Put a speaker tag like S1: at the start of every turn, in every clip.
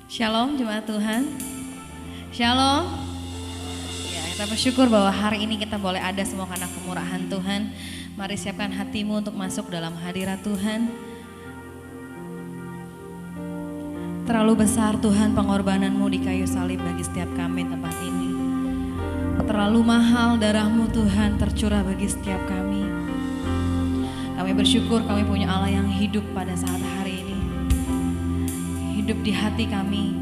S1: Shalom jemaat Tuhan. Shalom. Ya, kita bersyukur bahwa hari ini kita boleh ada semua karena kemurahan Tuhan. Mari siapkan hatimu untuk masuk dalam hadirat Tuhan. Terlalu besar Tuhan pengorbananmu di kayu salib bagi setiap kami tempat ini. Terlalu mahal darahmu Tuhan tercurah bagi setiap kami. Kami bersyukur kami punya Allah yang hidup pada saat hari ini. Hidup di hati kami.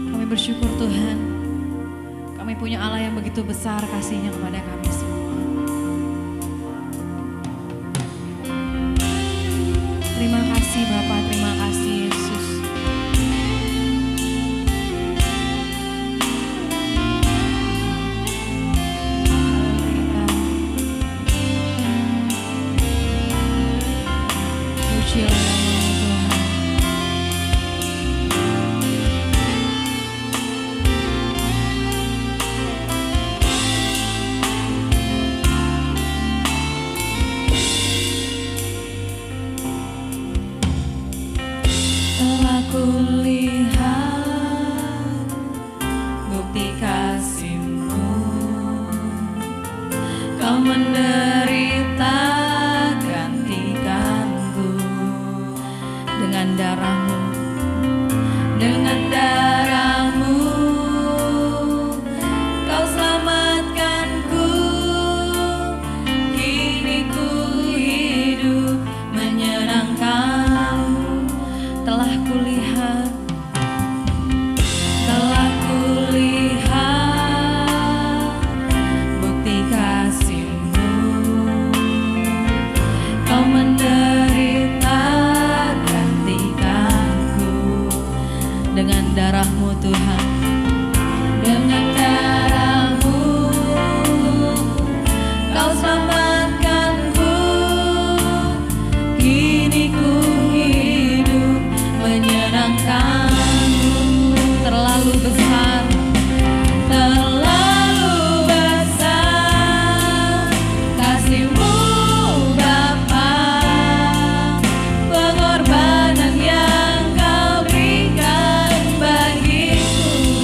S1: Kami bersyukur Tuhan, kami punya Allah yang begitu besar kasihnya kepada kami semua. Terima kasih Bapa, terima kasih Yesus. Pujilah kulihat bukti kasih-Mu, Kau menderita gantikanku dengan darah-Mu, dengan darah-Mu Kau selamatkanku. Kini ku hidup menyenangkan-Mu. Telah kulihat bukti kasih-Mu, Kau menderita gantikanku dengan darah-Mu Tuhan, dengan darah-Mu Kau selamatkanku. Kini ku hidup menyenangkan-Mu. Terlalu besar, terlalu besar kasih-Mu Bapa, pengorbanan yang Kau berikan bagiku.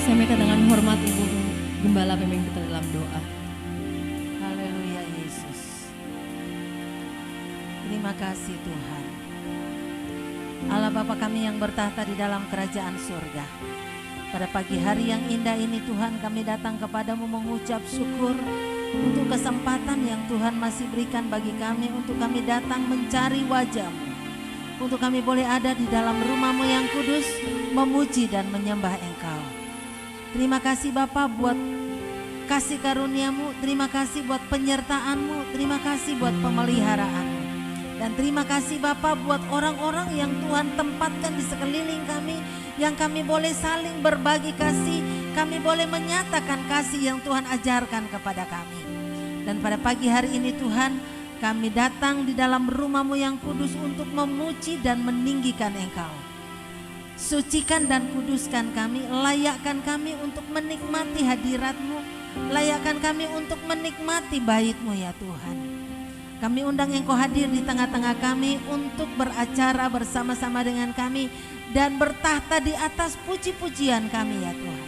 S1: Saya minta dengan hormat Ibu Gembala pimpin kita dalam doa.
S2: Haleluya Yesus. Terima kasih Tuhan. Allah Bapa kami yang bertahta di dalam kerajaan surga. Pada pagi hari yang indah ini Tuhan, kami datang kepadamu mengucap syukur untuk kesempatan yang Tuhan masih berikan bagi kami, untuk kami datang mencari wajah-Mu, untuk kami boleh ada di dalam rumah-Mu yang kudus, memuji dan menyembah Engkau. Terima kasih Bapa buat kasih karunia-Mu, terima kasih buat penyertaan-Mu, terima kasih buat pemeliharaan-Mu. Dan terima kasih Bapa buat orang-orang yang Tuhan tempatkan di sekeliling kami, yang kami boleh saling berbagi kasih, kami boleh menyatakan kasih yang Tuhan ajarkan kepada kami. Dan pada pagi hari ini Tuhan, kami datang di dalam rumah-Mu yang kudus untuk memuji dan meninggikan Engkau. Sucikan dan kuduskan kami, layakkan kami untuk menikmati hadirat-Mu, layakkan kami untuk menikmati bait-Mu ya Tuhan. Kami undang Engkau hadir di tengah-tengah kami untuk beracara bersama-sama dengan kami dan bertahta di atas puji-pujian kami ya Tuhan.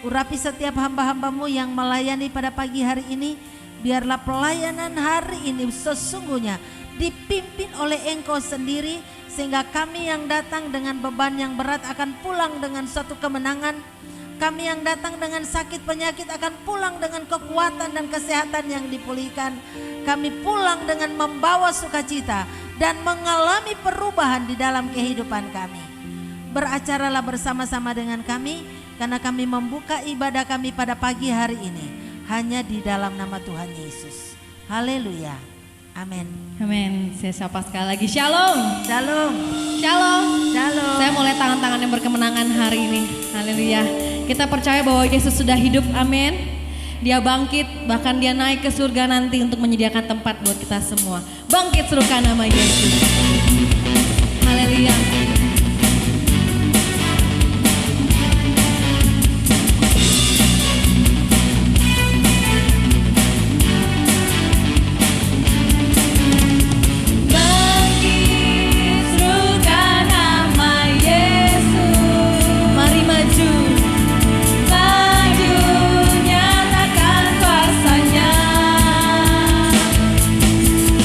S2: Urapi setiap hamba-hamba-Mu yang melayani pada pagi hari ini, biarlah pelayanan hari ini sesungguhnya dipimpin oleh Engkau sendiri, sehingga kami yang datang dengan beban yang berat akan pulang dengan suatu kemenangan. Kami yang datang dengan sakit penyakit akan pulang dengan kekuatan dan kesehatan yang dipulihkan. Kami pulang dengan membawa sukacita dan mengalami perubahan di dalam kehidupan kami. Beracaralah bersama-sama dengan kami, karena kami membuka ibadah kami pada pagi hari ini hanya di dalam nama Tuhan Yesus. Haleluya. Amin.
S1: Amin. Saya sapa sekali lagi. Shalom.
S2: Shalom.
S1: Shalom.
S2: Shalom.
S1: Saya mulai tangan-tangan yang berkemenangan hari ini. Haleluya. Kita percaya bahwa Yesus sudah hidup. Amin. Dia bangkit, bahkan dia naik ke surga nanti untuk menyediakan tempat buat kita semua. Bangkit serukan nama Yesus. Haleluya.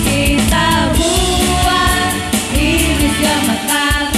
S3: Kita buat iblis gemetar.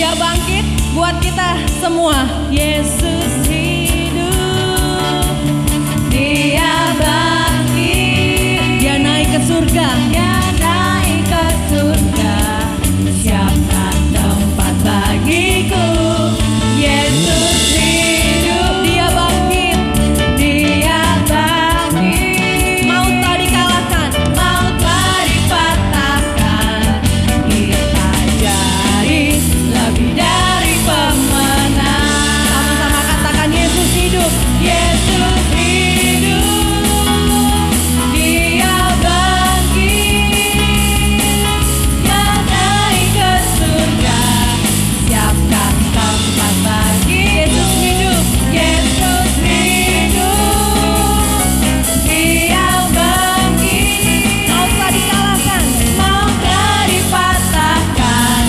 S1: Dia bangkit buat kita semua. Yesus hidup, Dia bangkit, Dia naik ke surga, Dia naik ke surga, siapkan tempat bagiku. Yesus hidup, Dia bangkit, Dia bangkit. Maut telah dikalahkan, maut telah dipatahkan, kita jadi lebih dari pemenang. Sama-sama katakan Yesus hidup, Yesus hidup, Dia bangkit, Dia naik ke surga, siapkan tempat bagi. Yesus hidup, Yesus hidup, Dia bangkit, maut telah dikalahkan, maut telah dipatahkan,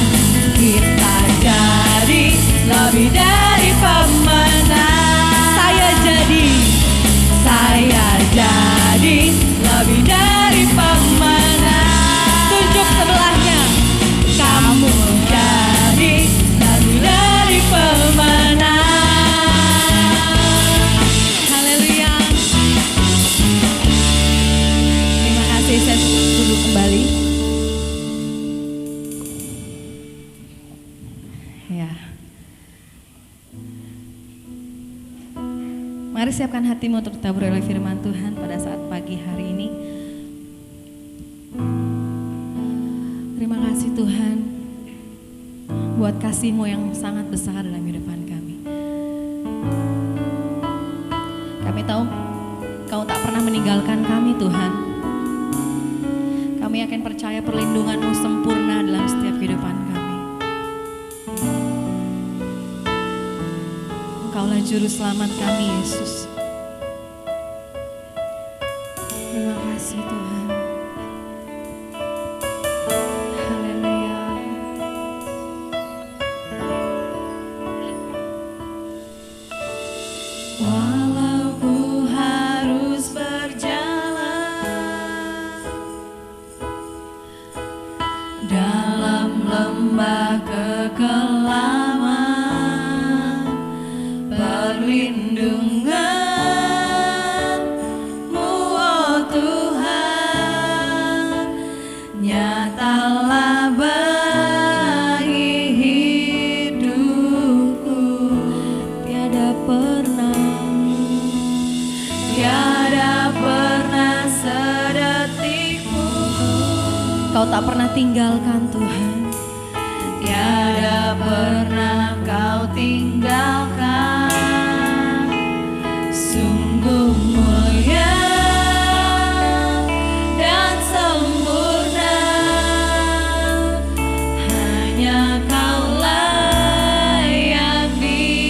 S1: kita jadi lebih dari pemenang. Saya jadi lebih dari pemenang. Tunjuk sebelahnya, kamu jadi lebih dari pemenang. Haleluya. Terima kasih, saya duduk kembali. Ya. Mari siapkan hatimu untuk ditaburi oleh firman Tuhan pada saat pagi hari ini. Terima kasih Tuhan buat kasih-Mu yang sangat besar dalam kehidupan kami. Kami tahu Kau tak pernah meninggalkan kami Tuhan. Kami akan percaya perlindungan-Mu sempurna dalam setiap kehidupan kami. Engkaulah juru selamat kami, Yesus. Terima kasih Tuhan. Haleluya. Walau ku harus berjalan dalam lembah kekelaman, perlindungan-Mu, oh Tuhan, nyatalah bagi hidupku. Tiada pernah sedetik pun Kau tak pernah tinggalkan Tuhan. Tiada pernah Kau tinggalkan. Sungguh mulia dan sempurna, hanya Kaulah yang disembah.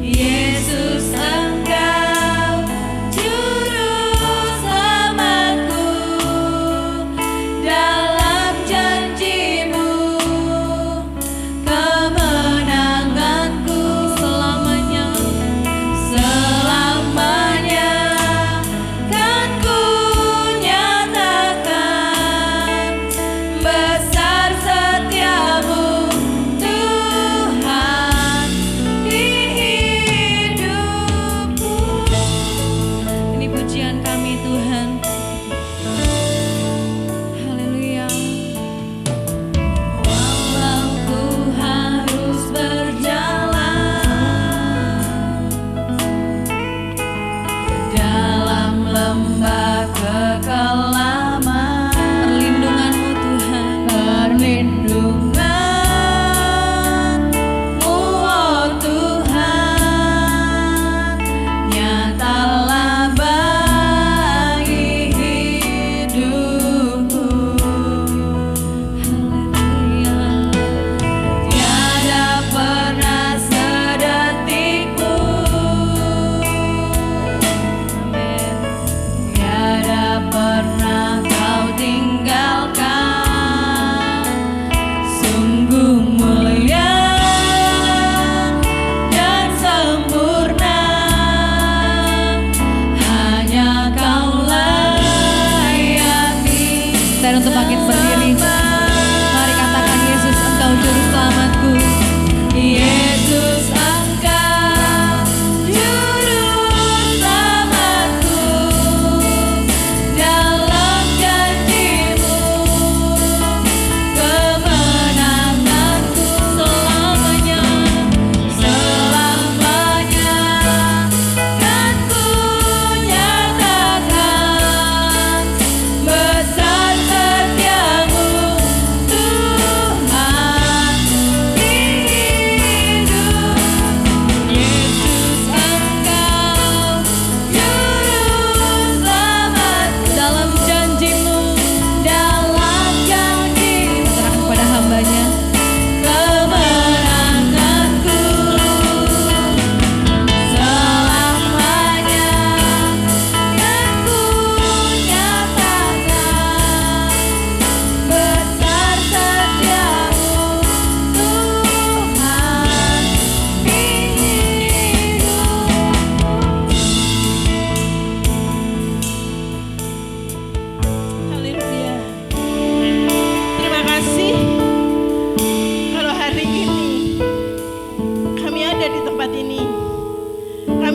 S1: Yesus, Engkau juru selamatku, dalam janji-Mu kemenangan.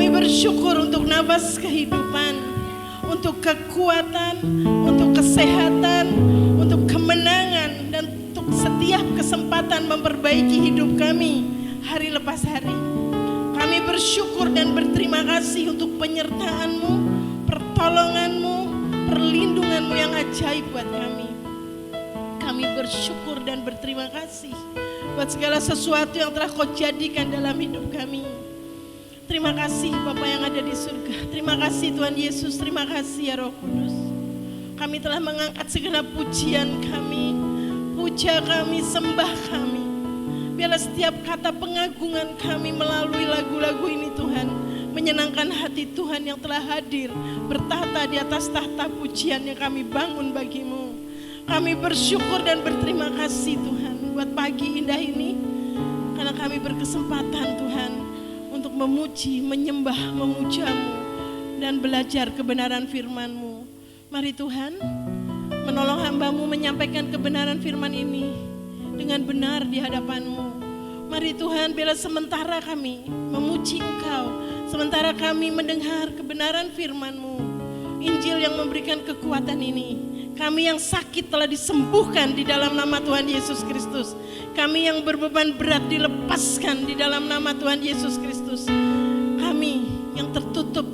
S3: Kami bersyukur untuk nafas kehidupan, untuk kekuatan, untuk kesehatan, untuk kemenangan, dan untuk setiap kesempatan memperbaiki hidup kami hari lepas hari. Kami bersyukur dan berterima kasih untuk penyertaan-Mu, pertolongan-Mu, perlindungan-Mu yang ajaib buat kami. Kami bersyukur dan berterima kasih buat segala sesuatu yang telah Kau jadikan dalam hidup kami. Terima kasih Bapa yang ada di surga. Terima kasih Tuhan Yesus. Terima kasih ya Roh Kudus. Kami telah mengangkat segenap pujian kami, puja kami, sembah kami. Biarlah setiap kata pengagungan kami melalui lagu-lagu ini Tuhan menyenangkan hati Tuhan yang telah hadir bertahta di atas tahta pujian yang kami bangun bagimu. Kami bersyukur dan berterima kasih Tuhan buat pagi indah ini, karena kami berkesempatan Tuhan untuk memuji, menyembah, memuja-Mu dan belajar kebenaran firman-Mu. Mari Tuhan menolong hamba-Mu menyampaikan kebenaran firman ini dengan benar di hadapan-Mu. Mari Tuhan, bila sementara kami memuji Engkau, sementara kami mendengar kebenaran firman-Mu, Injil yang memberikan kekuatan ini, kami yang sakit telah disembuhkan di dalam nama Tuhan Yesus Kristus. Kami yang berbeban berat dilepaskan di dalam nama Tuhan Yesus Kristus. Kami yang tertutup,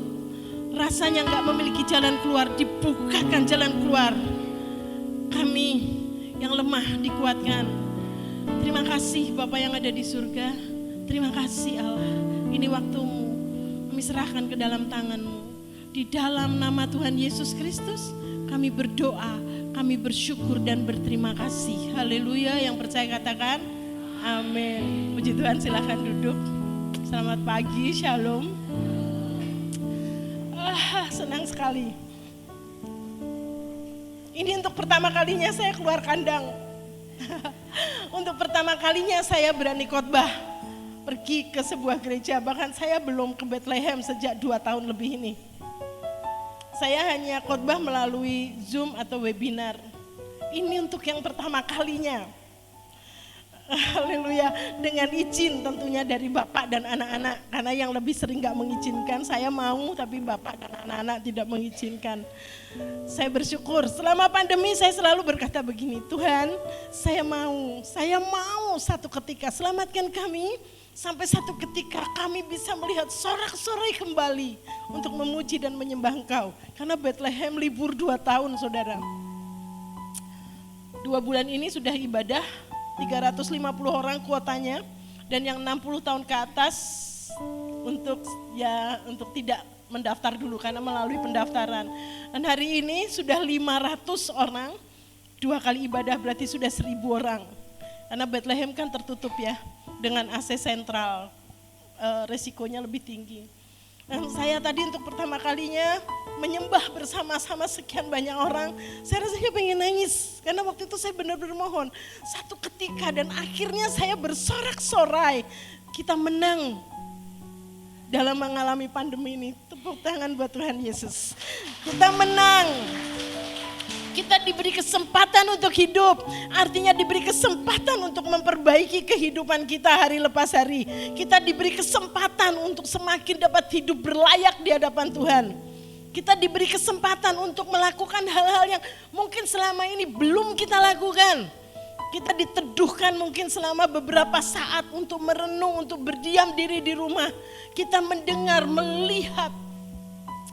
S3: rasanya gak memiliki jalan keluar, dibukakan jalan keluar. Kami yang lemah dikuatkan. Terima kasih Bapa yang ada di surga. Terima kasih Allah. Ini waktu-Mu. Kami serahkan ke dalam tangan-Mu. Di dalam nama Tuhan Yesus Kristus kami berdoa, kami bersyukur dan berterima kasih. Haleluya. Yang percaya katakan amin. Puji Tuhan, silakan duduk. Selamat pagi, shalom. Senang sekali. Ini untuk pertama kalinya saya keluar kandang. Untuk pertama kalinya saya berani khotbah, pergi ke sebuah gereja. Bahkan saya belum ke Bethlehem sejak 2 tahun lebih ini. Saya hanya khotbah melalui Zoom atau webinar. Ini untuk yang pertama kalinya. Haleluya. Dengan izin tentunya dari Bapak dan anak-anak. Karena yang lebih sering gak mengizinkan, saya mau tapi Bapak dan anak-anak tidak mengizinkan. Saya bersyukur, selama pandemi saya selalu berkata begini, Tuhan saya mau satu ketika selamatkan kami. Sampai satu ketika kami bisa melihat sorak-sorai kembali untuk memuji dan menyembah Engkau. Karena Bethlehem libur 2 tahun saudara. 2 bulan ini sudah ibadah, 350 orang kuotanya. Dan yang 60 tahun ke atas untuk tidak mendaftar dulu karena melalui pendaftaran. Dan hari ini sudah 500 orang, 2 kali ibadah berarti sudah 1000 orang. Karena Bethlehem kan tertutup ya, dengan AC sentral, resikonya lebih tinggi. Dan saya tadi untuk pertama kalinya menyembah bersama-sama sekian banyak orang, saya rasanya pengen nangis. Karena waktu itu saya benar-benar mohon, satu ketika dan akhirnya saya bersorak-sorai, kita menang dalam mengalami pandemi ini. Tepuk tangan buat Tuhan Yesus. Kita menang. Kita diberi kesempatan untuk hidup, artinya diberi kesempatan untuk memperbaiki kehidupan kita hari lepas hari. Kita diberi kesempatan untuk semakin dapat hidup berlayak di hadapan Tuhan. Kita diberi kesempatan untuk melakukan hal-hal yang mungkin selama ini belum kita lakukan. Kita diteduhkan mungkin selama beberapa saat untuk merenung, untuk berdiam diri di rumah. Kita mendengar, melihat,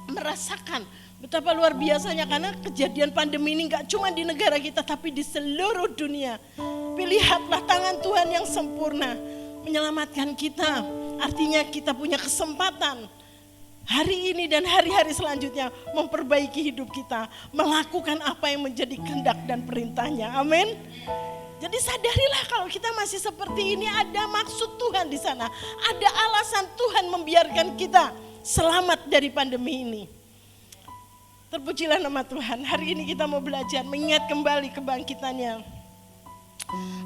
S3: merasakan betapa luar biasanya, karena kejadian pandemi ini gak cuma di negara kita tapi di seluruh dunia. Lihatlah tangan Tuhan yang sempurna menyelamatkan kita. Artinya kita punya kesempatan hari ini dan hari-hari selanjutnya memperbaiki hidup kita, melakukan apa yang menjadi kehendak dan perintahnya. Amin. Jadi sadarilah kalau kita masih seperti ini, ada maksud Tuhan di sana. Ada alasan Tuhan membiarkan kita selamat dari pandemi ini. Terpujilah nama Tuhan. Hari ini kita mau belajar mengingat kembali kebangkitannya.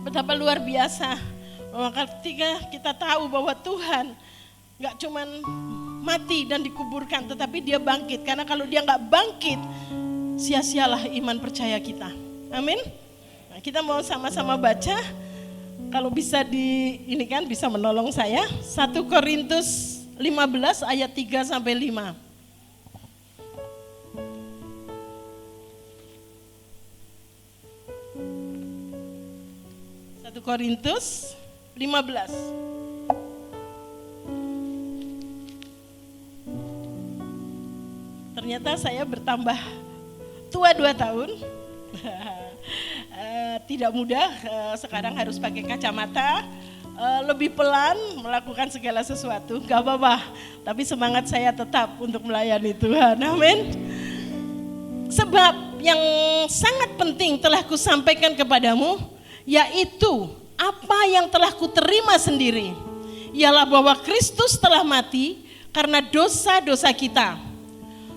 S3: Betapa luar biasa bahwa ketika kita tahu bahwa Tuhan gak cuman mati dan dikuburkan, tetapi dia bangkit. Karena kalau dia gak bangkit, sia-sialah iman percaya kita. Amin. Nah, kita mau sama-sama baca. Kalau bisa bisa menolong saya. 1 Korintus 15 ayat 3 sampai 5. 1 Korintus 15. Ternyata saya bertambah tua 2 tahun. Tidak mudah, sekarang harus pakai kacamata, lebih pelan melakukan segala sesuatu. Gak apa-apa, tapi semangat saya tetap untuk melayani Tuhan. Amin. Sebab yang sangat penting telah kusampaikan kepadamu, yaitu apa yang telah kuterima sendiri, ialah bahwa Kristus telah mati karena dosa-dosa kita,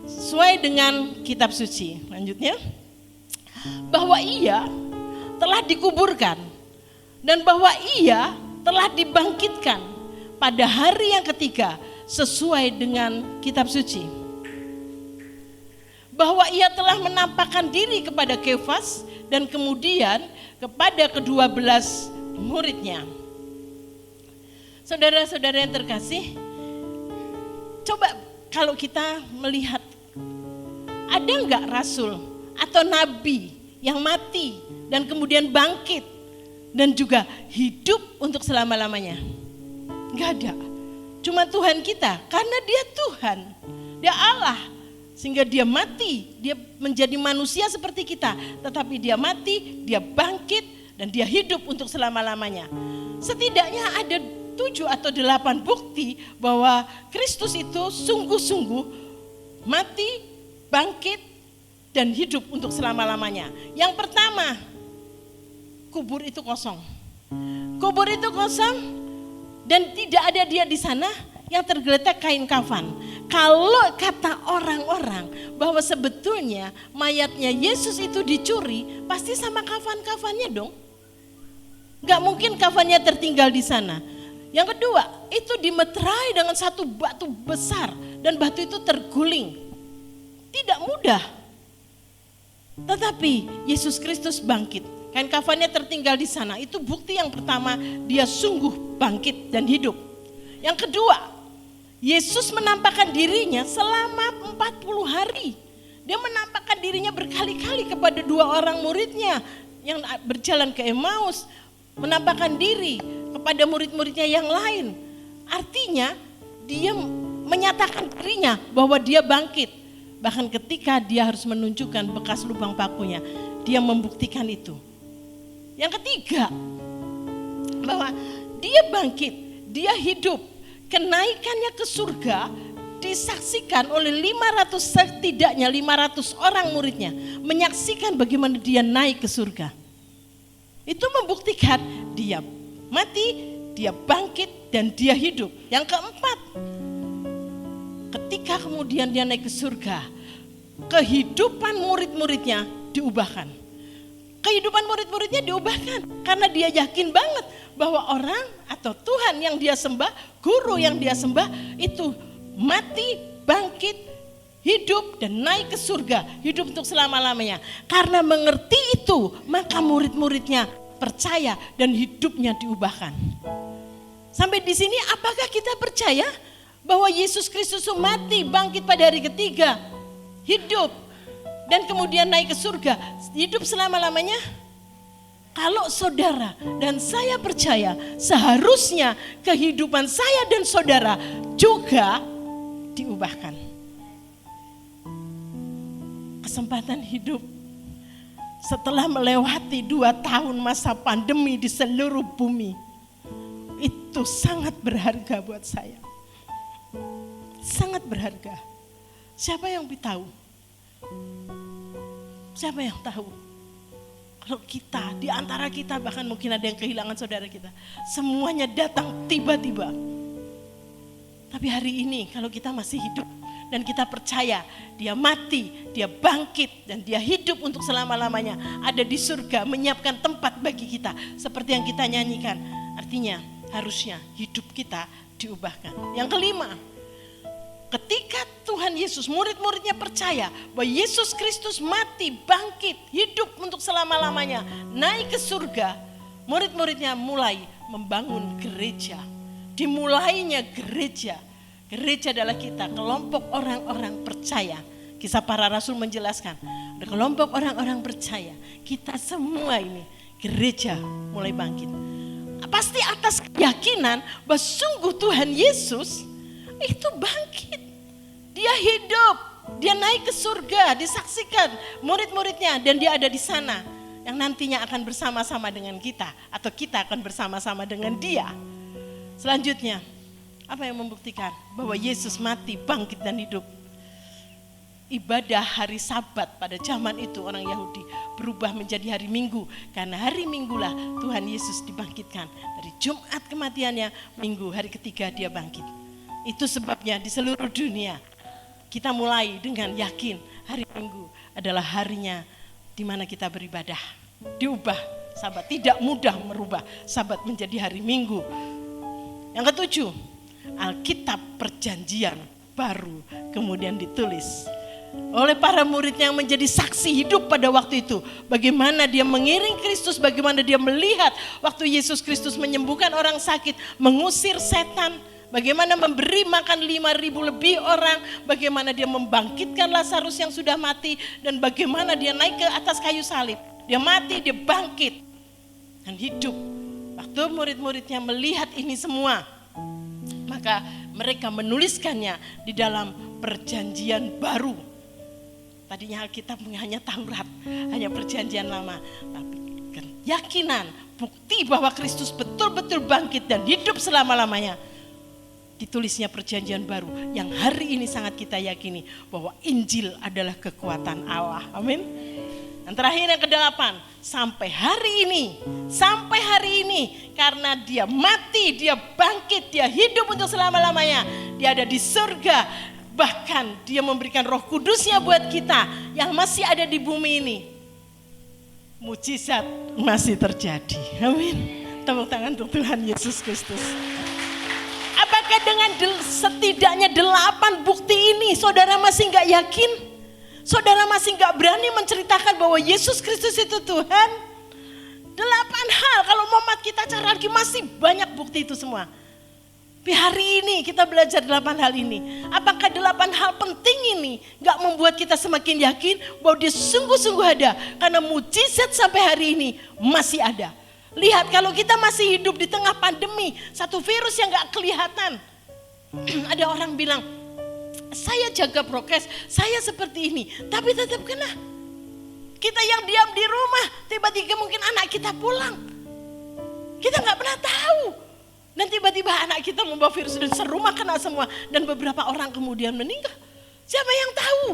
S3: sesuai dengan kitab suci. Lanjutnya, bahwa ia telah dikuburkan dan bahwa ia telah dibangkitkan pada hari yang ketiga sesuai dengan kitab suci. Bahwa ia telah menampakkan diri kepada Kefas dan kemudian kepada ke-12 muridnya. Saudara-saudara yang terkasih, coba kalau kita melihat, ada enggak rasul atau nabi yang mati dan kemudian bangkit dan juga hidup untuk selama-lamanya? Enggak ada. Cuma Tuhan kita, karena dia Tuhan, dia Allah, sehingga dia mati, dia menjadi manusia seperti kita, tetapi dia mati, dia bangkit, dan dia hidup untuk selama-lamanya. Setidaknya ada 7 atau 8 bukti bahwa Kristus itu sungguh-sungguh mati, bangkit, dan hidup untuk selama-lamanya. Yang pertama, kubur itu kosong. Kubur itu kosong dan tidak ada dia di sana, yang tergeletak kain kafan. Kalau kata orang-orang bahwa sebetulnya mayatnya Yesus itu dicuri, pasti sama kafan-kafannya dong. Gak mungkin kafannya tertinggal di sana. Yang kedua, itu dimeterai dengan satu batu besar dan batu itu terguling. Tidak mudah. Tetapi Yesus Kristus bangkit. Kain kafannya tertinggal di sana. Itu bukti yang pertama, dia sungguh bangkit dan hidup. Yang kedua, Yesus menampakkan dirinya selama 40 hari. Dia menampakkan dirinya berkali-kali kepada 2 orang muridnya yang berjalan ke Emmaus. Menampakkan diri kepada murid-muridnya yang lain. Artinya dia menyatakan dirinya bahwa dia bangkit. Bahkan ketika dia harus menunjukkan bekas lubang pakunya, dia membuktikan itu. Yang ketiga, bahwa dia bangkit, dia hidup. Kenaikannya ke surga disaksikan oleh 500, setidaknya 500 orang muridnya. Menyaksikan bagaimana dia naik ke surga. Itu membuktikan dia mati, dia bangkit, dan dia hidup. Yang keempat, ketika kemudian dia naik ke surga, kehidupan murid-muridnya diubahkan. Kehidupan murid-muridnya diubahkan karena dia yakin banget bahwa orang atau Tuhan yang dia sembah, guru yang dia sembah itu mati, bangkit, hidup dan naik ke surga, hidup untuk selama-lamanya. Karena mengerti itu, maka murid-muridnya percaya dan hidupnya diubahkan. Sampai di sini apakah kita percaya bahwa Yesus Kristus mati, bangkit pada hari ketiga, hidup dan kemudian naik ke surga, hidup selama-lamanya? Kalau saudara dan saya percaya, seharusnya kehidupan saya dan saudara juga diubahkan. Kesempatan hidup setelah melewati 2 tahun masa pandemi di seluruh bumi, itu sangat berharga buat saya. Sangat berharga. Siapa yang tahu? Siapa yang tahu? Kalau kita, di antara kita bahkan mungkin ada yang kehilangan saudara kita. Semuanya datang tiba-tiba. Tapi hari ini kalau kita masih hidup dan kita percaya dia mati, dia bangkit dan dia hidup untuk selama-lamanya. Ada di surga menyiapkan tempat bagi kita. Seperti yang kita nyanyikan. Artinya harusnya hidup kita diubahkan. Yang kelima, ketika Tuhan Yesus, murid-muridnya percaya bahwa Yesus Kristus mati, bangkit, hidup untuk selama-lamanya, naik ke surga, murid-muridnya mulai membangun gereja. Dimulainya gereja Gereja adalah kita, kelompok orang-orang percaya. Kisah para rasul menjelaskan, ada kelompok orang-orang percaya. Kita semua ini, gereja mulai bangkit. Pasti atas keyakinan bahwa sungguh Tuhan Yesus itu bangkit. Dia hidup, dia naik ke surga, disaksikan murid-muridnya dan dia ada di sana. Yang nantinya akan bersama-sama dengan kita atau kita akan bersama-sama dengan dia. Selanjutnya, apa yang membuktikan bahwa Yesus mati, bangkit dan hidup? Ibadah hari Sabat pada zaman itu orang Yahudi berubah menjadi hari Minggu. Karena hari Minggulah Tuhan Yesus dibangkitkan. Dari Jumat kematiannya, Minggu hari ketiga dia bangkit. Itu sebabnya di seluruh dunia kita mulai dengan yakin hari Minggu adalah harinya di mana kita beribadah. Diubah Sabat, tidak mudah merubah Sabat menjadi hari Minggu. Yang ketujuh, Alkitab Perjanjian Baru kemudian ditulis oleh para muridnya yang menjadi saksi hidup pada waktu itu. Bagaimana dia mengiring Kristus, bagaimana dia melihat waktu Yesus Kristus menyembuhkan orang sakit, mengusir setan, bagaimana memberi makan 5.000 lebih orang, bagaimana dia membangkitkan Lazarus yang sudah mati, dan bagaimana dia naik ke atas kayu salib. Dia mati, dia bangkit, dan hidup. Waktu murid-muridnya melihat ini semua, maka mereka menuliskannya di dalam Perjanjian Baru. Tadinya Alkitab hanya Taurat, hanya Perjanjian Lama. Tapi keyakinan, bukti bahwa Kristus betul-betul bangkit dan hidup selama-lamanya, ditulisnya Perjanjian Baru. Yang hari ini sangat kita yakini bahwa Injil adalah kekuatan Allah. Amin. Yang terakhir, yang ke-8, sampai hari ini, karena dia mati, dia bangkit, dia hidup untuk selama-lamanya, dia ada di surga. Bahkan dia memberikan Roh Kudusnya buat kita yang masih ada di bumi ini. Mujizat masih terjadi. Amin. Tepuk tangan untuk Tuhan Yesus Kristus. Apakah dengan setidaknya 8 bukti ini saudara masih gak yakin? Saudara masih gak berani menceritakan bahwa Yesus Kristus itu Tuhan? 8 hal, kalau mau kita cari lagi masih banyak bukti itu semua. Tapi hari ini kita belajar 8 hal ini. Apakah 8 hal penting ini gak membuat kita semakin yakin bahwa dia sungguh-sungguh ada? Karena mujizat sampai hari ini masih ada. Lihat, kalau kita masih hidup di tengah pandemi, satu virus yang gak kelihatan. Ada orang bilang, saya jaga prokes, saya seperti ini, tapi tetap kena. Kita yang diam di rumah, tiba-tiba mungkin anak kita pulang. Kita gak pernah tahu. Dan tiba-tiba anak kita membawa virus dan serumah kena semua. Dan beberapa orang kemudian meninggal. Siapa yang tahu?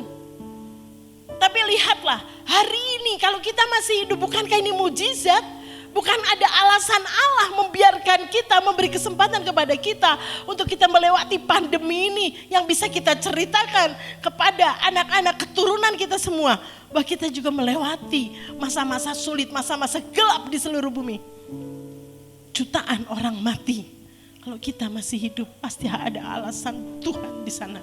S3: Tapi lihatlah, hari ini kalau kita masih hidup, bukankah ini mujizat? Bukan ada alasan Allah membiarkan kita, memberi kesempatan kepada kita untuk kita melewati pandemi ini yang bisa kita ceritakan kepada anak-anak keturunan kita semua. Bahwa kita juga melewati masa-masa sulit, masa-masa gelap di seluruh bumi. Jutaan orang mati. Kalau kita masih hidup, pasti ada alasan Tuhan di sana.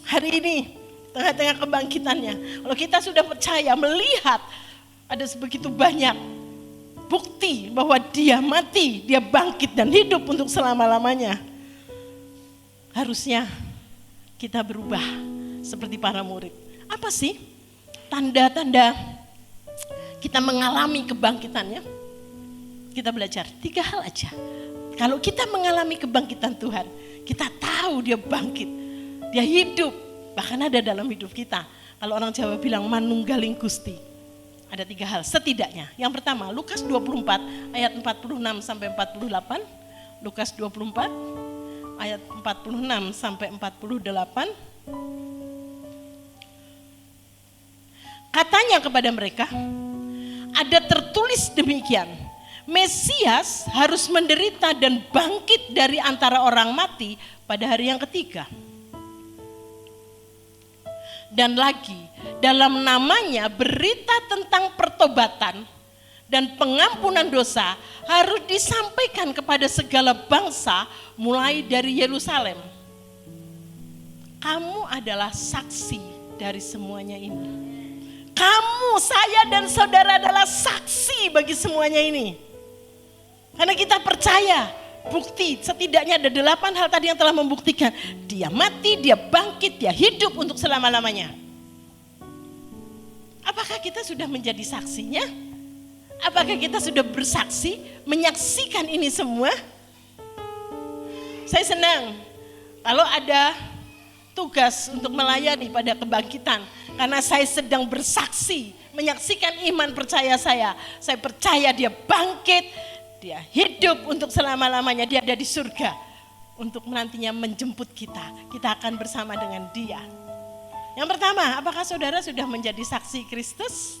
S3: Hari ini, tengah-tengah kebangkitannya, kalau kita sudah percaya, melihat ada sebegitu banyak bukti bahwa dia mati, dia bangkit dan hidup untuk selama-lamanya. Harusnya kita berubah seperti para murid. Apa sih tanda-tanda kita mengalami kebangkitannya? Kita belajar 3 hal aja. Kalau kita mengalami kebangkitan Tuhan, kita tahu dia bangkit, dia hidup, bahkan ada dalam hidup kita. Kalau orang Jawa bilang manunggaling Gusti. Ada 3 hal setidaknya. Yang pertama, Lukas 24 ayat 46 sampai 48. Lukas 24 ayat 46 sampai 48. Katanya kepada mereka, ada tertulis demikian. Mesias harus menderita dan bangkit dari antara orang mati pada hari yang ketiga. Dan lagi, dalam namanya berita tentang pertobatan dan pengampunan dosa harus disampaikan kepada segala bangsa mulai dari Yerusalem. Kamu adalah saksi dari semuanya ini. Kamu, saya dan saudara adalah saksi bagi semuanya ini. Karena kita percaya bukti, setidaknya ada 8 hal tadi yang telah membuktikan dia mati, dia bangkit, dia hidup untuk selama-lamanya. Apakah kita sudah menjadi saksinya? Apakah kita sudah bersaksi, menyaksikan ini semua? Saya senang kalau ada tugas untuk melayani pada kebangkitan, karena saya sedang bersaksi, menyaksikan iman percaya saya. Saya percaya dia bangkit, dia hidup untuk selama-lamanya, dia ada di surga untuk nantinya menjemput kita. Kita akan bersama dengan dia. Yang pertama, apakah saudara sudah menjadi saksi Kristus?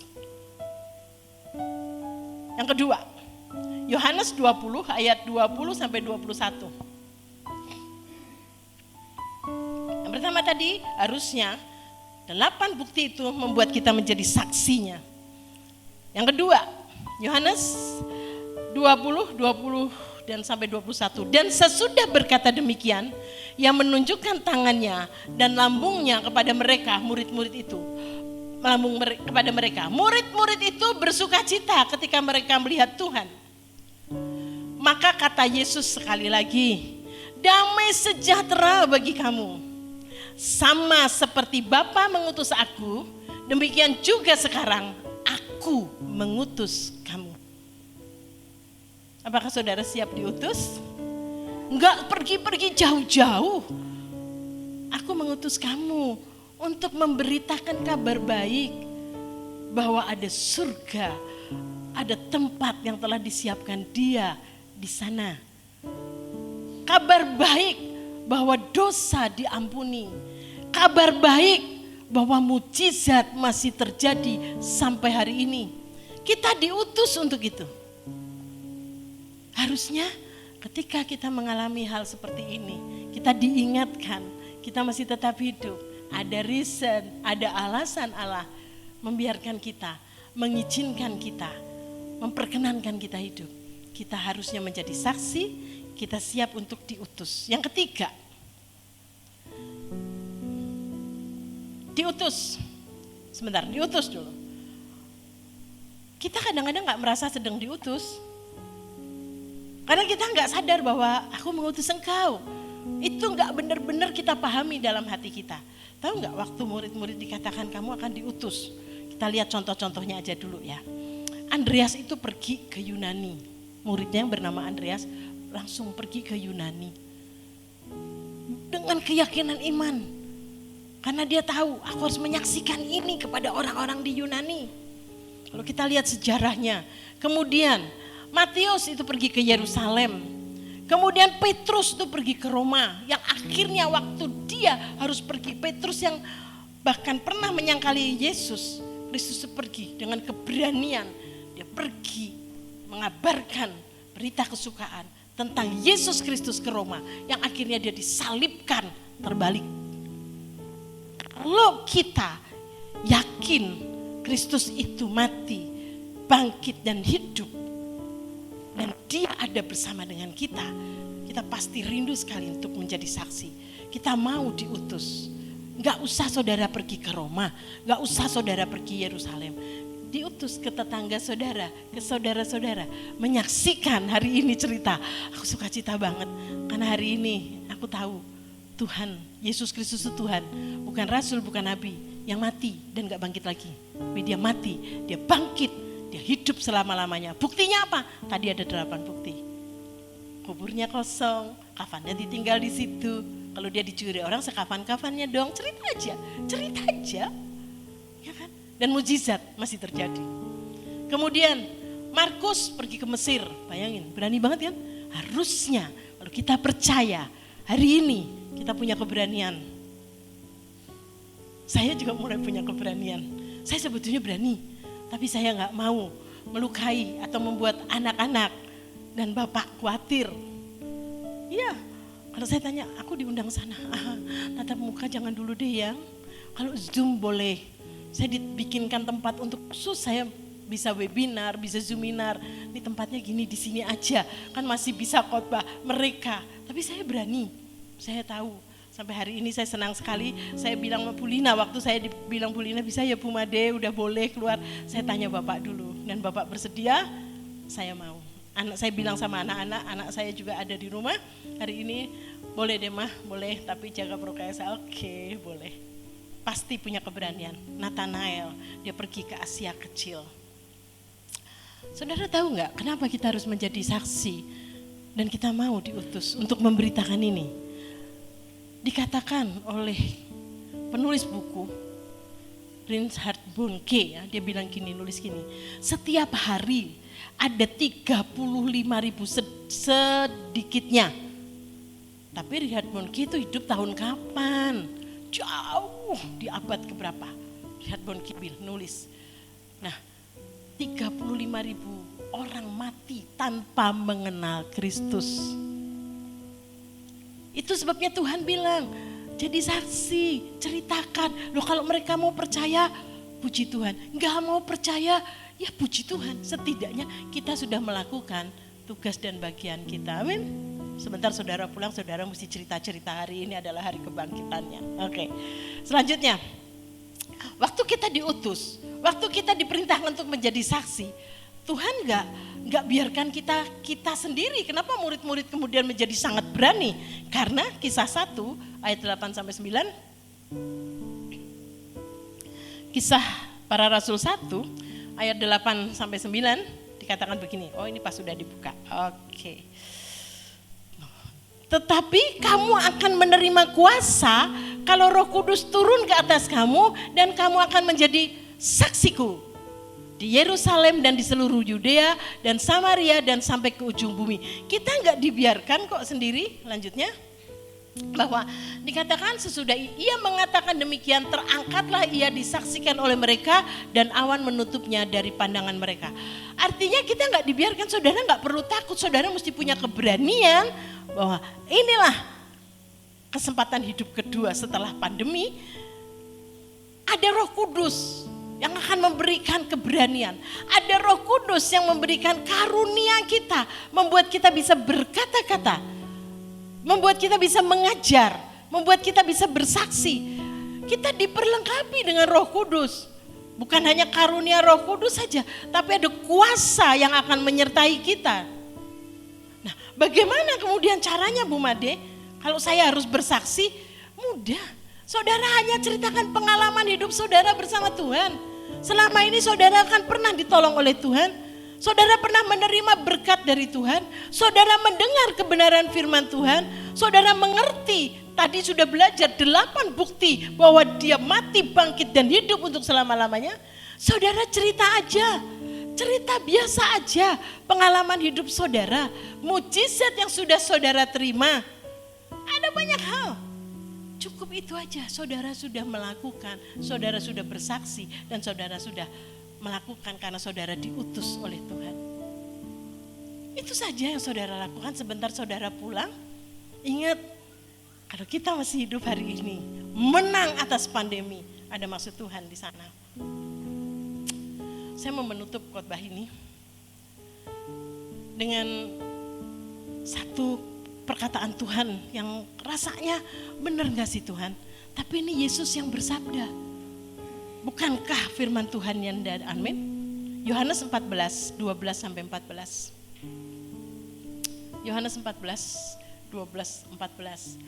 S3: Yang kedua, Yohanes 20 ayat 20 sampai 21. Yang pertama tadi, harusnya 8 bukti itu membuat kita menjadi saksinya. Yang kedua, Yohanes 20 dan sampai 21. Dan sesudah berkata demikian, ia menunjukkan tangannya dan lambungnya kepada mereka, murid-murid itu. Kepada mereka. Murid-murid itu bersuka cita ketika mereka melihat Tuhan. Maka kata Yesus sekali lagi, damai sejahtera bagi kamu. Sama seperti Bapa mengutus aku, demikian juga sekarang aku mengutus kamu. Apakah saudara siap diutus? Enggak pergi-pergi jauh-jauh. Aku mengutus kamu untuk memberitakan kabar baik bahwa ada surga, ada tempat yang telah disiapkan dia di sana. Kabar baik bahwa dosa diampuni. Kabar baik bahwa mujizat masih terjadi sampai hari ini. Kita diutus untuk itu. Harusnya ketika kita mengalami hal seperti ini, kita diingatkan, kita masih tetap hidup. Ada reason, ada alasan Allah membiarkan kita, mengizinkan kita, memperkenankan kita hidup. Kita harusnya menjadi saksi, kita siap untuk diutus. Yang ketiga, diutus. Sebentar, diutus dulu. Kita kadang-kadang gak merasa sedang diutus. Karena kita gak sadar bahwa aku mengutus engkau. Itu gak benar-benar kita pahami dalam hati kita. Tahu nggak waktu murid-murid dikatakan kamu akan diutus? Kita lihat contoh-contohnya aja dulu ya. Andreas itu pergi ke Yunani. Muridnya yang bernama Andreas langsung pergi ke Yunani. Dengan keyakinan iman. Karena dia tahu aku harus menyaksikan ini kepada orang-orang di Yunani. Kalau kita lihat sejarahnya. Kemudian Matius itu pergi ke Yerusalem. Kemudian Petrus itu pergi ke Roma, yang akhirnya waktu dia harus pergi, Petrus yang bahkan pernah menyangkali Yesus, Kristus pergi dengan keberanian, dia pergi mengabarkan berita kesukaan tentang Yesus Kristus ke Roma, yang akhirnya dia disalibkan terbalik. Kalau kita yakin Kristus itu mati, bangkit dan hidup, dan dia ada bersama dengan kita, kita pasti rindu sekali untuk menjadi saksi. Kita mau diutus. Gak usah saudara pergi ke Roma, gak usah saudara pergi Yerusalem. Diutus ke tetangga saudara, ke saudara-saudara. Menyaksikan hari ini cerita. Aku suka cita banget, karena hari ini aku tahu Tuhan, Yesus Kristus itu Tuhan. Bukan rasul, bukan nabi, yang mati dan gak bangkit lagi. Tapi dia mati, dia bangkit. Dia hidup selama-lamanya. Buktinya apa? Tadi ada 8 bukti. Kuburnya kosong, kafannya ditinggal di situ. Kalau dia dicuri orang, sekafan-kafannya dong. Cerita aja. Ya kan? Dan mujizat masih terjadi. Kemudian Markus pergi ke Mesir. Bayangin, berani banget kan? Harusnya kalau kita percaya, hari ini kita punya keberanian. Saya juga mulai punya keberanian. Saya sebetulnya berani. Tapi saya gak mau melukai atau membuat anak-anak dan bapak khawatir. Iya, kalau saya tanya, aku diundang sana. Tatap muka jangan dulu deh ya. Kalau Zoom boleh. Saya dibikinkan tempat untuk khusus, saya bisa webinar, bisa zoominar. Ini tempatnya gini, di sini aja. Kan masih bisa khotbah mereka. Tapi saya berani, saya tahu. Sampai hari ini saya senang sekali, saya bilang sama Bu Lina, waktu saya bilang Bu Lina bisa ya Bu Made, udah boleh keluar. Saya tanya Bapak dulu, dan Bapak bersedia, saya mau. Anak saya bilang sama anak-anak, anak saya juga ada di rumah hari ini, boleh deh mah, boleh, tapi jaga prokes. Oke, boleh. Pasti punya keberanian. Nathanael, dia pergi ke Asia kecil. Saudara tahu nggak kenapa kita harus menjadi saksi dan kita mau diutus untuk memberitakan ini? Dikatakan oleh penulis buku Reinhard Bonnke, ya, dia bilang gini, nulis gini, setiap hari ada 35.000 sedikitnya. Tapi Reinhard Bonnke itu hidup tahun kapan? Jauh di abad keberapa? Reinhard Bonnke nulis. Nah, 35.000 orang mati tanpa mengenal Kristus. Itu sebabnya Tuhan bilang, jadi saksi, ceritakan. Loh kalau mereka mau percaya, puji Tuhan. Enggak mau percaya, ya puji Tuhan. Setidaknya kita sudah melakukan tugas dan bagian kita. Amin. Sebentar saudara pulang, saudara mesti cerita-cerita hari ini adalah hari kebangkitannya. Oke. Selanjutnya, waktu kita diutus, waktu kita diperintahkan untuk menjadi saksi, Tuhan nggak biarkan kita sendiri. Kenapa murid-murid kemudian menjadi sangat berani? Karena Kisah 1 ayat 8 sampai 9. Kisah Para Rasul 1 ayat 8 sampai 9 dikatakan begini. Oh, ini pas sudah dibuka. Oke. Tetapi kamu akan menerima kuasa kalau Roh Kudus turun ke atas kamu dan kamu akan menjadi saksiku di Yerusalem dan di seluruh Yudea dan Samaria dan sampai ke ujung bumi. Kita nggak dibiarkan kok sendiri. Lanjutnya, bahwa dikatakan sesudah ia mengatakan demikian, terangkatlah ia disaksikan oleh mereka dan awan menutupnya dari pandangan mereka. Artinya kita nggak dibiarkan, saudara nggak perlu takut, saudara mesti punya keberanian bahwa inilah kesempatan hidup kedua setelah pandemi. Ada Roh Kudus yang akan memberikan keberanian. Ada Roh Kudus yang memberikan karunia kita, membuat kita bisa berkata-kata, membuat kita bisa mengajar, membuat kita bisa bersaksi. Kita diperlengkapi dengan Roh Kudus. Bukan hanya karunia Roh Kudus saja, tapi ada kuasa yang akan menyertai kita. Nah, bagaimana kemudian caranya Bu Made? Kalau saya harus bersaksi, mudah. Saudara hanya ceritakan pengalaman hidup saudara bersama Tuhan. Selama ini saudara akan pernah ditolong oleh Tuhan. Saudara pernah menerima berkat dari Tuhan. Saudara mendengar kebenaran firman Tuhan. Saudara mengerti, tadi sudah belajar 8 bukti bahwa dia mati, bangkit dan hidup untuk selama-lamanya. Saudara cerita aja. Cerita biasa aja pengalaman hidup saudara. Mujizat yang sudah saudara terima. Ada banyak hal. Cukup itu aja, saudara sudah melakukan, saudara sudah bersaksi, dan saudara sudah melakukan karena saudara diutus oleh Tuhan. Itu saja yang saudara lakukan. Sebentar saudara pulang, ingat kalau kita masih hidup hari ini, menang atas pandemi, ada maksud Tuhan di sana. Saya mau menutup khotbah ini dengan satu perkataan Tuhan yang rasanya benar gak sih Tuhan? Tapi ini Yesus yang bersabda. Bukankah firman Tuhan yang dan amin? Yohanes 14, 12 sampai 14. Yohanes 14, 12, 14.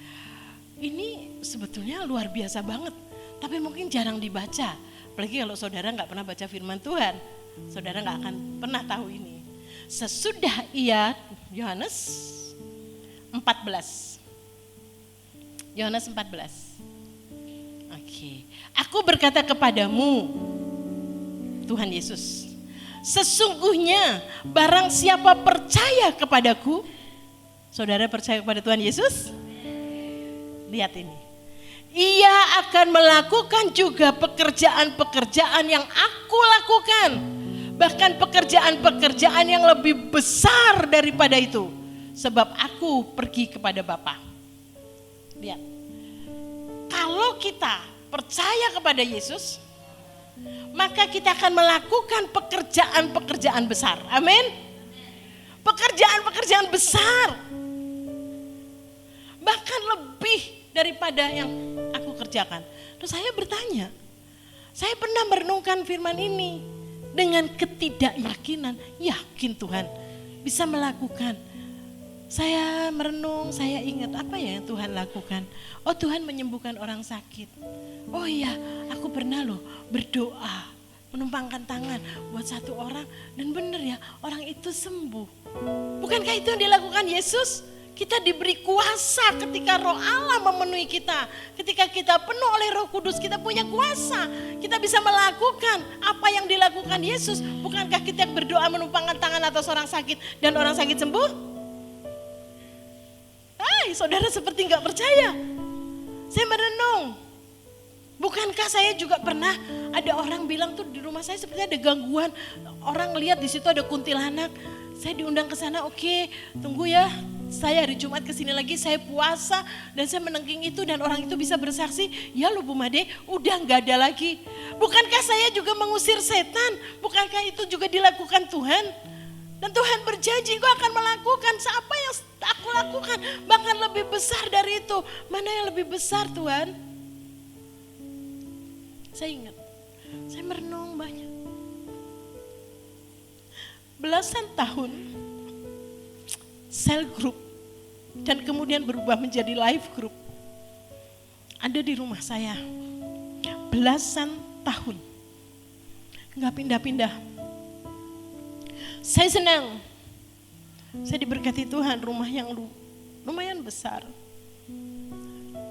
S3: Ini sebetulnya luar biasa banget. Tapi mungkin jarang dibaca. Apalagi kalau saudara gak pernah baca firman Tuhan. Saudara gak akan pernah tahu ini. Sesudah ia, Yohanes 14. Yohanes 14. Oke. Aku berkata kepadamu, Tuhan Yesus, sesungguhnya barang siapa percaya kepadaku, saudara percaya kepada Tuhan Yesus? Lihat ini. Ia akan melakukan juga pekerjaan-pekerjaan yang aku lakukan. Bahkan pekerjaan-pekerjaan yang lebih besar daripada itu. Sebab aku pergi kepada Bapa. Lihat. Kalau kita percaya kepada Yesus, maka kita akan melakukan pekerjaan-pekerjaan besar. Amin. Pekerjaan-pekerjaan besar. Bahkan lebih daripada yang aku kerjakan. Terus saya bertanya, saya pernah merenungkan firman ini dengan ketidakyakinan. Yakin Tuhan, bisa melakukan. Saya merenung, saya ingat apa ya yang Tuhan lakukan. Oh, Tuhan menyembuhkan orang sakit. Oh iya, aku pernah loh berdoa, menumpangkan tangan buat satu orang, dan benar ya, orang itu sembuh. Bukankah itu yang dilakukan Yesus? Kita diberi kuasa ketika Roh Allah memenuhi kita. Ketika kita penuh oleh Roh Kudus, kita punya kuasa. Kita bisa melakukan apa yang dilakukan Yesus. Bukankah kita berdoa menumpangkan tangan atas orang sakit dan orang sakit sembuh? Hai, saudara seperti nggak percaya. Saya merenung. Bukankah saya juga pernah ada orang bilang tuh di rumah saya seperti ada gangguan. Orang lihat di situ ada kuntilanak. Saya diundang ke sana, oke, tunggu ya. Saya hari Jumat kesini lagi, saya puasa dan saya menengking itu dan orang itu bisa bersaksi, ya loh Bu Made, udah nggak ada lagi. Bukankah saya juga mengusir setan? Bukankah itu juga dilakukan Tuhan? Dan Tuhan berjanji, Engkau akan melakukan apa yang aku lakukan, bahkan lebih besar dari itu. Mana yang lebih besar Tuhan? Saya ingat, saya merenung banyak. Belasan tahun sel group dan kemudian berubah menjadi live group ada di rumah saya. Belasan tahun nggak pindah-pindah. Saya senang, saya diberkati Tuhan, rumah yang lumayan besar.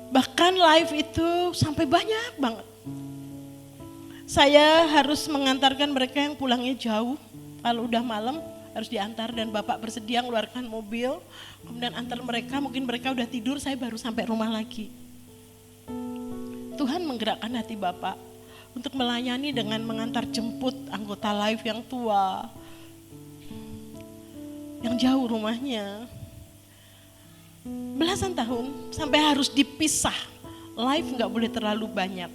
S3: Bahkan live itu sampai banyak banget. Saya harus mengantarkan mereka yang pulangnya jauh. Kalau udah malam harus diantar dan Bapak bersedia mengeluarkan mobil. Kemudian antar mereka, mungkin mereka udah tidur, saya baru sampai rumah lagi. Tuhan menggerakkan hati Bapak untuk melayani dengan mengantar jemput anggota live yang tua. Yang jauh rumahnya. Belasan tahun sampai harus dipisah. Live gak boleh terlalu banyak.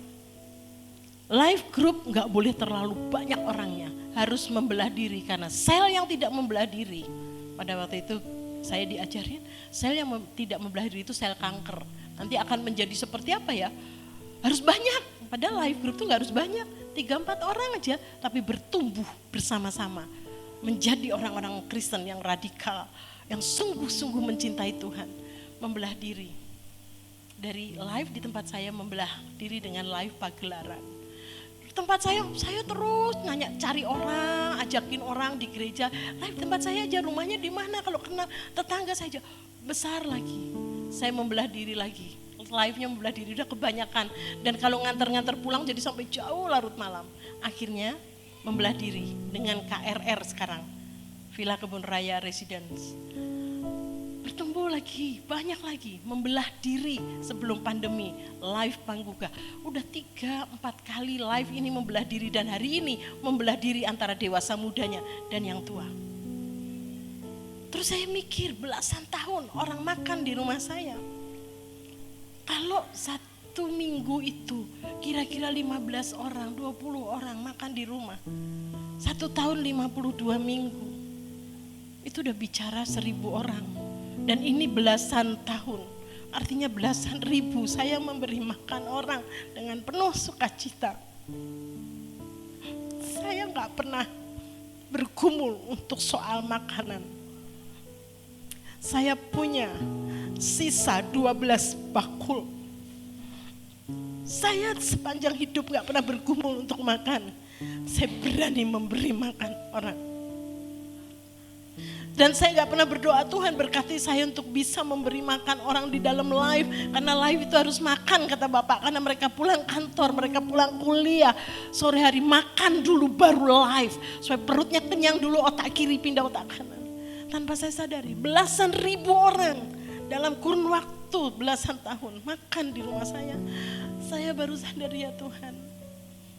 S3: Live group gak boleh terlalu banyak orangnya. Harus membelah diri karena sel yang tidak membelah diri. Pada waktu itu saya diajarin, sel yang tidak membelah diri itu sel kanker. Nanti akan menjadi seperti apa ya? Harus banyak. Padahal live group itu gak harus banyak. 3-4 orang aja tapi bertumbuh bersama-sama. Menjadi orang-orang Kristen yang radikal, yang sungguh-sungguh mencintai Tuhan, membelah diri. Dari live di tempat saya membelah diri dengan live pagelaran. Di tempat saya terus nanya, cari orang, ajakin orang di gereja. Live tempat saya aja, rumahnya di mana, kalau kenal tetangga saya aja. Besar lagi, saya membelah diri lagi. Live-nya membelah diri udah kebanyakan. Dan kalau nganter-nganter pulang jadi sampai jauh larut malam. Akhirnya membelah diri dengan KRR sekarang, Villa Kebun Raya Residence. Bertumbuh lagi, banyak lagi, membelah diri sebelum pandemi, live Pangguga. Udah 3-4 kali live ini membelah diri dan hari ini membelah diri antara dewasa mudanya dan yang tua. Terus saya mikir belasan tahun orang makan di rumah saya. Kalau 1 minggu itu kira-kira 15 orang, 20 orang makan di rumah. 1 tahun 52 minggu. Itu udah bicara 1000 orang. Dan ini belasan tahun. Artinya belasan ribu saya memberi makan orang dengan penuh sukacita. Saya gak pernah bergumul untuk soal makanan. Saya punya sisa 12 bakul. Saya sepanjang hidup gak pernah bergumul untuk makan. Saya berani memberi makan orang. Dan saya gak pernah berdoa, Tuhan berkati saya untuk bisa memberi makan orang di dalam live. Karena live itu harus makan kata Bapak. Karena mereka pulang kantor, mereka pulang kuliah. Sore hari makan dulu baru live. Supaya perutnya kenyang dulu, otak kiri pindah otak kanan. Tanpa saya sadari, belasan ribu orang dalam kurun waktu belasan tahun makan di rumah saya. Saya baru sadar, ya Tuhan,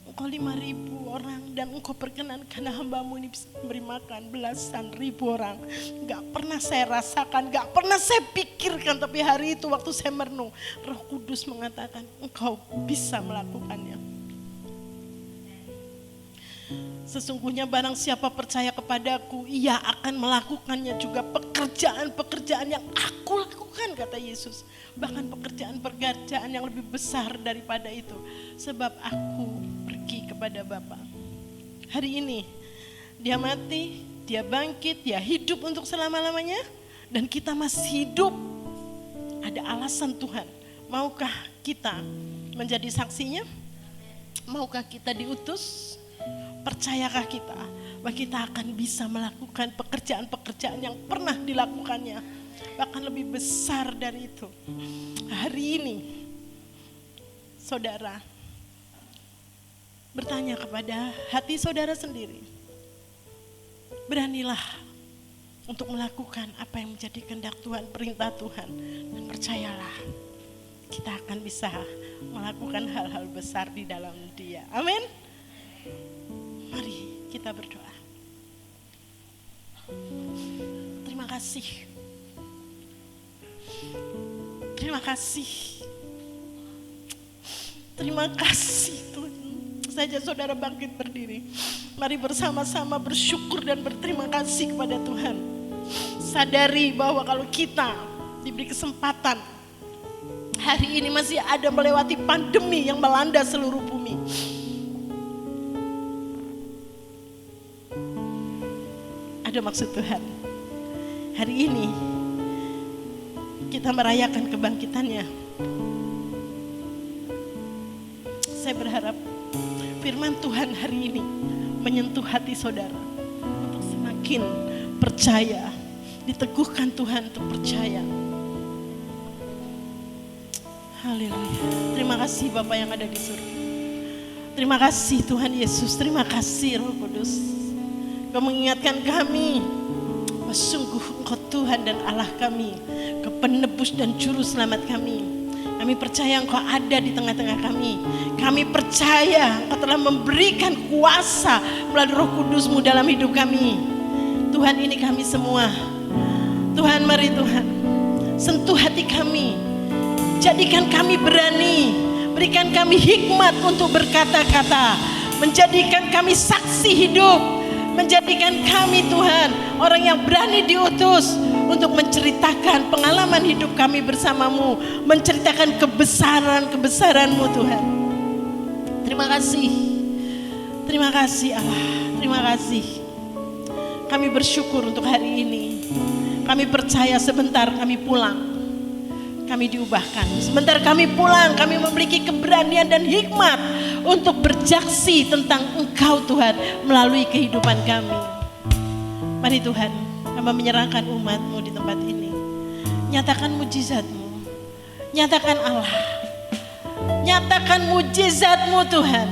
S3: Engkau 5.000 orang dan Engkau perkenankan hamba-Mu ini bisa memberi makan belasan ribu orang. Gak pernah saya rasakan, gak pernah saya pikirkan, tapi hari itu waktu saya merenung, Roh Kudus mengatakan Engkau bisa melakukannya. Sesungguhnya barang siapa percaya kepadaku, ia akan melakukannya juga pekerjaan-pekerjaan yang aku lakukan, kata Yesus. Bahkan pekerjaan-pekerjaan yang lebih besar daripada itu. Sebab aku pergi kepada Bapa. Hari ini dia mati, dia bangkit, dia hidup untuk selama-lamanya, dan kita masih hidup. Ada alasan Tuhan. Maukah kita menjadi saksinya? Maukah kita diutus? Percayakah kita bahwa kita akan bisa melakukan pekerjaan-pekerjaan yang pernah dilakukannya, bahkan lebih besar dari itu. Hari ini saudara bertanya kepada hati saudara sendiri, beranilah untuk melakukan apa yang menjadi kehendak Tuhan, perintah Tuhan, dan percayalah kita akan bisa melakukan hal-hal besar di dalam Dia. Amin. Mari kita berdoa. Terima kasih. Terima kasih. Terima kasih Tuhan. Saja saudara bangkit berdiri. Mari bersama-sama bersyukur dan berterima kasih kepada Tuhan. Sadari bahwa kalau kita diberi kesempatan, hari ini masih ada melewati pandemi yang melanda seluruh bumi. Ada maksud Tuhan. Hari ini kita merayakan kebangkitannya. Saya berharap firman Tuhan hari ini menyentuh hati saudara untuk semakin percaya, diteguhkan Tuhan untuk percaya. Haleluya. Terima kasih Bapa yang ada di surga. Terima kasih Tuhan Yesus, terima kasih Roh Kudus. Kau mengingatkan kami bahwa sungguh Engkau Tuhan dan Allah kami, Kau penebus dan juru selamat kami. Kami percaya Engkau ada di tengah-tengah kami. Kami percaya Engkau telah memberikan kuasa melalui Roh Kudus-Mu dalam hidup kami. Tuhan, ini kami semua. Tuhan, mari Tuhan, sentuh hati kami. Jadikan kami berani. Berikan kami hikmat untuk berkata-kata. Menjadikan kami saksi hidup. Menjadikan kami Tuhan orang yang berani diutus untuk menceritakan pengalaman hidup kami bersama-Mu, menceritakan kebesaran-kebesaran-Mu Tuhan. Terima kasih Allah, terima kasih. Kami bersyukur untuk hari ini. Kami percaya sebentar kami pulang, kami diubahkan. Sebentar kami pulang, kami memiliki keberanian dan hikmat untuk bersaksi tentang Engkau Tuhan melalui kehidupan kami. Mari Tuhan, kami menyerahkan umat-Mu di tempat ini. Nyatakan mujizat-Mu, nyatakan Allah, nyatakan mujizat-Mu Tuhan,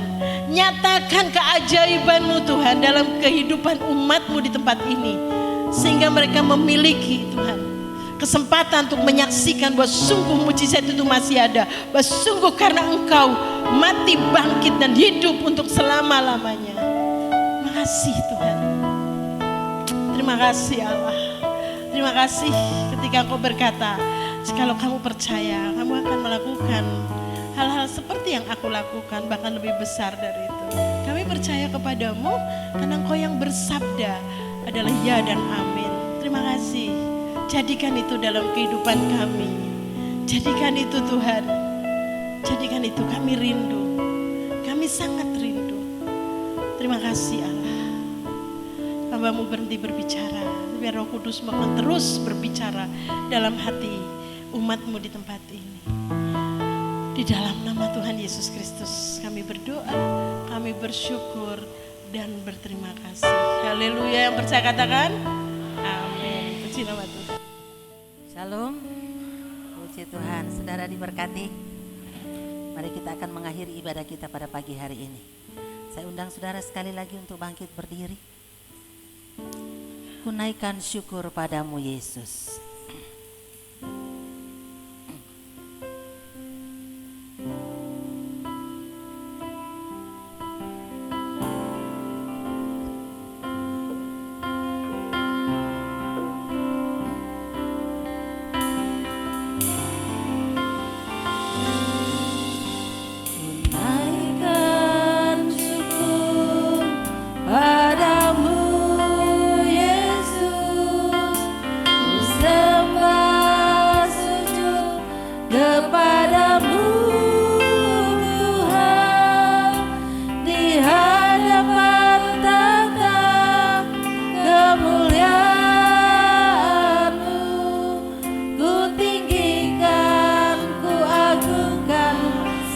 S3: nyatakan keajaiban-Mu Tuhan dalam kehidupan umat-Mu di tempat ini. Sehingga mereka memiliki Tuhan kesempatan untuk menyaksikan bahwa sungguh mujizat itu masih ada, bahwa sungguh karena Engkau mati, bangkit dan hidup untuk selama-lamanya. Terima kasih Tuhan. Terima kasih Allah. Terima kasih ketika Engkau berkata, jikalau kamu percaya, kamu akan melakukan hal-hal seperti yang aku lakukan, bahkan lebih besar dari itu. Kami percaya kepadamu karena Engkau yang bersabda adalah ya dan amin. Terima kasih. Jadikan itu dalam kehidupan kami. Jadikan itu Tuhan. Jadikan itu, kami rindu. Kami sangat rindu. Terima kasih Allah. Hamba-Mu berhenti berbicara. Biar Roh Kudus akan terus berbicara dalam hati umat-Mu di tempat ini. Di dalam nama Tuhan Yesus Kristus kami berdoa, kami bersyukur dan berterima kasih. Haleluya, yang percaya katakan amin. Puji nama Tuhan.
S2: Shalom, puji Tuhan. Saudara diberkati. Mari kita akan mengakhiri ibadah kita pada pagi hari ini. Saya undang saudara sekali lagi untuk bangkit berdiri. Kunaikan syukur padamu Yesus.
S4: Padamu Yesus, ku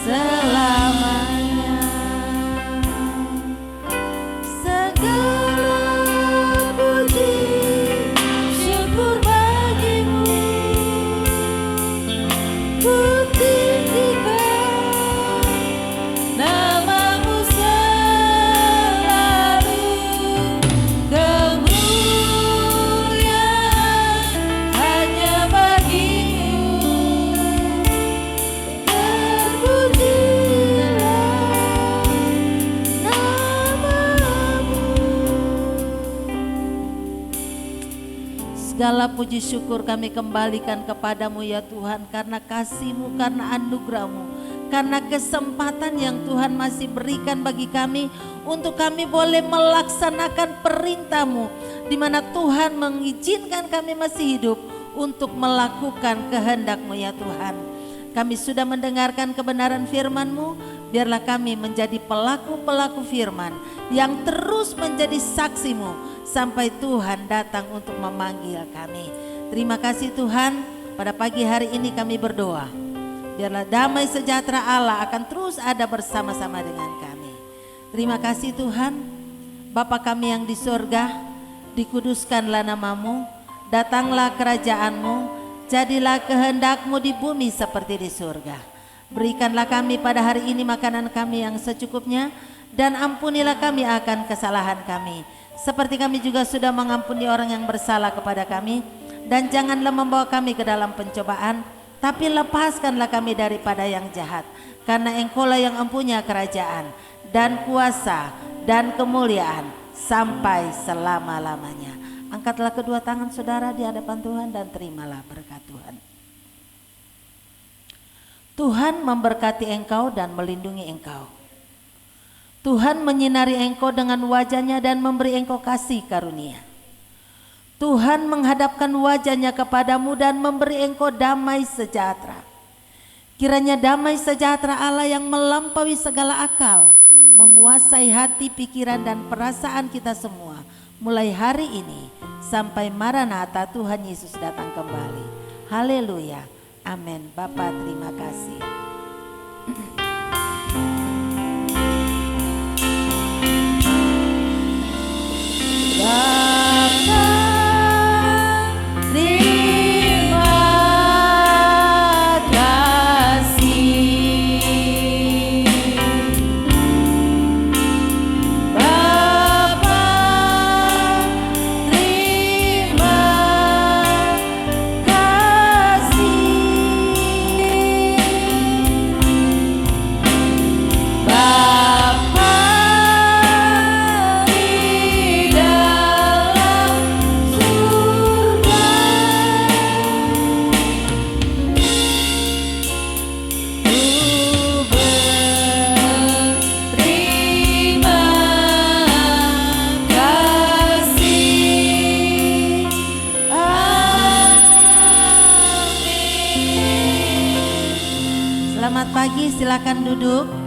S2: selamanya. Segala puji syukur bagimu, ku tinggikan namamu selalu, kemuliaan hanya bagimu. Segala puji syukur kami kembalikan kepadamu ya Tuhan, karena kasih-Mu, karena anugerah-Mu, karena kesempatan yang Tuhan masih berikan bagi kami untuk kami boleh melaksanakan perintah-Mu, di mana Tuhan mengizinkan kami masih hidup untuk melakukan kehendak-Mu ya Tuhan. Kami sudah mendengarkan kebenaran firman-Mu, biarlah kami menjadi pelaku-pelaku firman yang terus menjadi saksi-Mu sampai Tuhan datang untuk memanggil kami. Terima kasih Tuhan, pada pagi hari ini kami berdoa, biarlah damai sejahtera Allah akan terus ada bersama-sama dengan kami. Terima kasih Tuhan, Bapa kami yang di sorga, dikuduskanlah namamu, datanglah kerajaan-Mu, jadilah kehendak-Mu di bumi seperti di surga. Berikanlah kami pada hari ini makanan kami yang secukupnya, dan ampunilah kami akan kesalahan kami, seperti kami juga sudah mengampuni orang yang bersalah kepada kami. Dan janganlah membawa kami ke dalam pencobaan, tapi lepaskanlah kami daripada yang jahat. Karena Engkau-lah yang mempunyai kerajaan dan kuasa dan kemuliaan sampai selama-lamanya. Angkatlah kedua tangan saudara di hadapan Tuhan dan terimalah berkat Tuhan. Tuhan memberkati engkau dan melindungi engkau. Tuhan menyinari engkau dengan wajah-Nya dan memberi engkau kasih karunia. Tuhan menghadapkan wajah-Nya kepadamu dan memberi engkau damai sejahtera. Kiranya damai sejahtera Allah yang melampaui segala akal menguasai hati, pikiran dan perasaan kita semua mulai hari ini sampai Maranatha Tuhan Yesus datang kembali. Haleluya. Amin. Bapa terima kasih. Bapa terima kasih. Bapa terima kasih. Bapa di dalam surga, ku berterima kasih. Amin. Selamat pagi, silakan duduk.